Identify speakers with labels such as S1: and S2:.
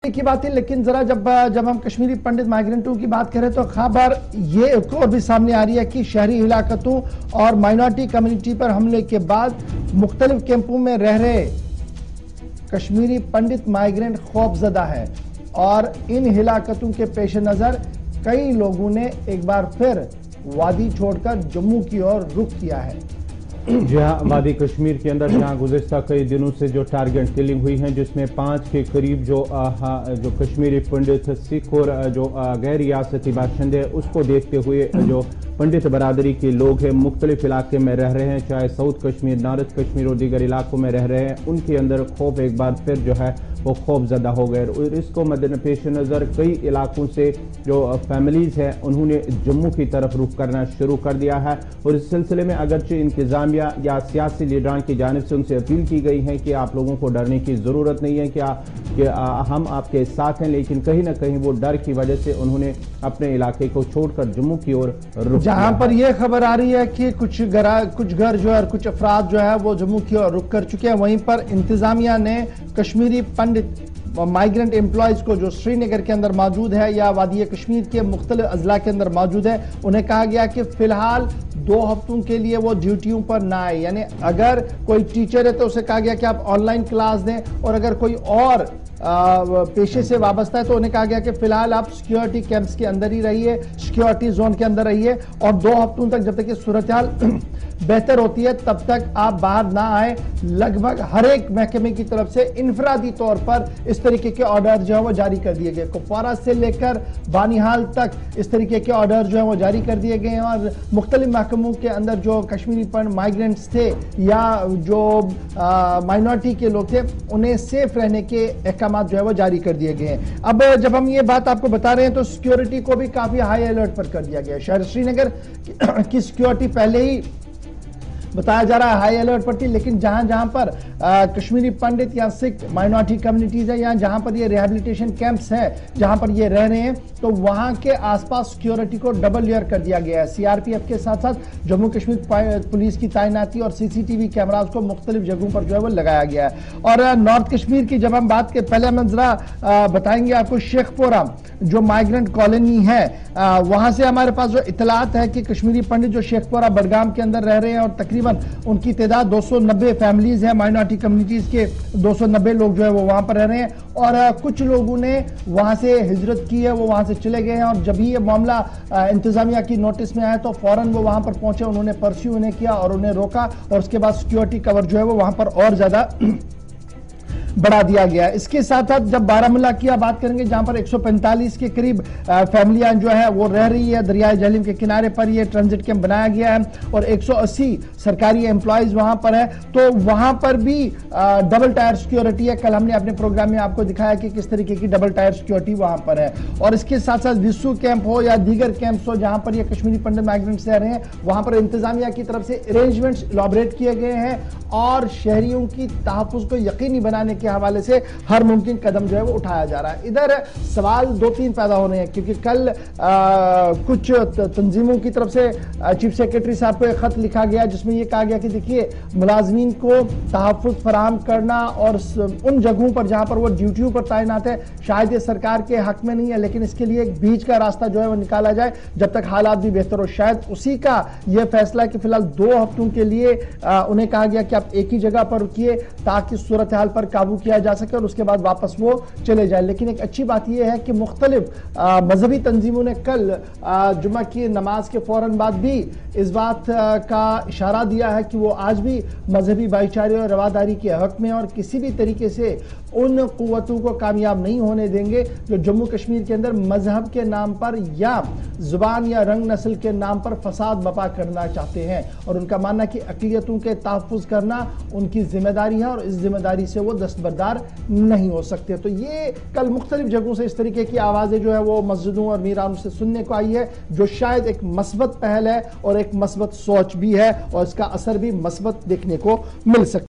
S1: की बात है, लेकिन जरा जब हम कश्मीरी पंडित माइग्रेंटों की बात करें तो खबर ये एक और भी सामने आ रही है कि शहरी इलाकों और माइनॉरिटी कम्युनिटी पर हमले के बाद मुख्तलिफ कैंपों में रह रहे कश्मीरी पंडित माइग्रेंट खौफजदा है और इन हिलाकतों के पेश नजर कई लोगों ने एक बार फिर वादी छोड़कर जम्मू की ओर रुख किया है।
S2: जहां वादी कश्मीर के अंदर जहां गुज़िश्ता कई दिनों से जो टारगेट किलिंग हुई है, जिसमें 5 के करीब जो कश्मीरी पंडित सिख और जो गैर रियासती बाशिंदे उसको देखते हुए जो पंडित बरादरी के लोग हैं मुख्तलिफ इलाके में रह रहे हैं, चाहे साउथ कश्मीर, नॉर्थ कश्मीर और दीगर इलाकों में रह रहे हैं, उनके अंदर खौफ एक बार फिर जो है वो खौफजदा हो गए और इसको पेश नज़र कई इलाकों से जो फैमिलीज हैं उन्होंने जम्मू की तरफ रुख करना शुरू कर दिया है। और इस सिलसिले में अगरचे इंतजामिया या सियासी लीडरान की जानिब से उनसे अपील की गई है कि आप लोगों को डरने की ज़रूरत नहीं है कि हम आपके साथ हैं, लेकिन कहीं ना कहीं वो डर की वजह से उन्होंने अपने इलाके को छोड़कर जम्मू की ओर रुख किया।
S1: जहां पर यह खबर आ रही है कि कुछ घर जो है और कुछ अफराद जो है वो जम्मू की ओर रुख कर चुके हैं, वहीं पर इंतजामिया ने कश्मीरी पंडित माइग्रेंट एम्प्लॉयज को जो श्रीनगर के अंदर मौजूद है या वादी कश्मीर के मुख्तलिफ अजला के अंदर मौजूद है, उन्हें कहा गया कि फिलहाल 2 हफ्तों के लिए वो ड्यूटियों पर ना आए। यानी अगर कोई टीचर है तो उसे कहा गया कि आप ऑनलाइन क्लास दें, और अगर कोई और पेशे से वाबस्ता है तो उन्हें कहा गया कि फिलहाल आप सिक्योरिटी कैंप्स के अंदर ही रहिए, सिक्योरिटी जोन के अंदर रहिए और 2 हफ्तों तक जब तक ये सूरत हाल बेहतर होती है तब तक आप बाहर ना आए। लगभग हर एक महकमे की तरफ से इनफरादी तौर पर इस तरीके के ऑर्डर जो है वो जारी कर दिए गए। कुपवारा से लेकर बानिहाल तक इस तरीके के ऑर्डर जो है वो जारी कर दिए गए हैं और मुख्तलिफ महकमों के अंदर जो कश्मीरी पंडित माइग्रेंट्स थे या जो माइनॉरिटी के लोग थे उन्हें सेफ रहने के अहकाम जो है वो जारी कर दिए गए हैं। अब जब हम ये बात आपको बता रहे हैं तो सिक्योरिटी को भी काफी हाई अलर्ट पर कर दिया गया है। शहर श्रीनगर की सिक्योरिटी पहले ही बताया जा रहा है हाई अलर्ट पर थी, लेकिन जहां पर कश्मीरी पंडित या सिख माइनॉरिटी कम्युनिटीज है या जहां पर ये रिहैबिलिटेशन कैंप्स है जहां पर ये रह रहे हैं तो वहां के आसपास सिक्योरिटी को डबल लेयर कर दिया गया है। सीआरपीएफ के साथ साथ जम्मू कश्मीर पुलिस की तैनाती और सीसीटीवी कैमराज को मुख्तलिफ जगहों पर जो है वो लगाया गया है। और नॉर्थ कश्मीर की जब हम बात करें, पहले हम जरा बताएंगे आपको शेखपुरा जो माइग्रेंट कॉलोनी है वहां से हमारे पास जो इतलात है कि कश्मीरी पंडित जो शेखपुरा बडगाम के अंदर रह रहे हैं और तकरीबन उनकी तादाद 290 फैमिलीज है, माइनॉरिटी कम्युनिटीज के 290 लोग जो है वो वहां पर रह रहे हैं और कुछ लोगों ने वहां से हिजरत की है, वो वहां से चले गए हैं और जब ही ये मामला इंतजामिया की नोटिस में आया तो फौरन वो वहां पर पहुंचे, उन्होंने परस्यू उन्हें किया और उन्हें रोका और उसके बाद सिक्योरिटी कवर जो है वो वहां पर और ज्यादा बढ़ा दिया गया। इसके साथ साथ जब बारामूला की बात करेंगे जहां पर 145 के करीब फैमिलियां जो है वो रह रही है, दरियाए झेलम के किनारे पर ये ट्रांजिट कैंप बनाया गया है और 180 सरकारी एम्प्लॉयज वहां पर है, तो वहां पर भी डबल टायर सिक्योरिटी है। कल हमने अपने प्रोग्राम में आपको दिखाया कि किस तरीके की डबल टायर सिक्योरिटी वहां पर है। और इसके साथ साथ विसू कैंप हो या दीगर कैंप्स हो जहां पर ये कश्मीरी पंडित माइग्रेंट्स रह रहे हैं, वहां पर इंतजामिया की तरफ से अरेंजमेंट्स इलैबोरेट किए गए हैं और शहरियों की तहफ्फुज़ को यकीनी बनाने के हवाले से हर मुमकिन कदम जो है वो उठाया जा रहा है। इधर सवाल 2-3 पैदा हो रहे हैं क्योंकि कल कुछ तंजीमों की तरफ से चीफ सेक्रेटरी साहब को एक खत लिखा गया जिसमें यह कहा गया कि देखिए मुलाजमीन को तहफ्फुज़ फराहम करना और उन जगहों पर जहां पर वो ड्यूटियों पर तैनात है शायद ये सरकार के हक में नहीं है, लेकिन इसके लिए एक बीच का रास्ता जो है वो निकाला जाए जब तक हालात भी बेहतर हो। शायद उसी का यह फैसला कि फिलहाल 2 हफ्तों के लिए उन्हें कहा गया कि आप एक ही जगह पर रुकिए ताकि सूरत हाल पर काबू किया जा सके और उसके बाद वापस वो चले जाए। लेकिन एक अच्छी बात यह है कि मुख्तलिफ मजहबी तंजीमों ने कल जुमा की नमाज के फौरन बाद भी इस बात का इशारा दिया है कि वो आज भी मजहबी भाईचारे और रवादारी के हक में और किसी भी तरीके से उन कुव्वतों को कामयाब नहीं होने देंगे जो जम्मू कश्मीर के अंदर मजहब के नाम पर या जुबान या रंग नस्ल के नाम पर फसाद बपा करना चाहते हैं। और उनका मानना कि अक़लियतों के तहफ़्फ़ुज़ करना उनकी जिम्मेदारी है और इस जिम्मेदारी से वो दस्तबरदार नहीं हो सकते। तो ये कल मुख्तलिफ जगहों से इस तरीके की आवाज़ें जो है वो मस्जिदों और मीरानों से सुनने को आई है, जो शायद एक मस्बत पहल है और एक मस्बत सोच भी है और इसका असर भी मस्बत देखने को मिल सकता है।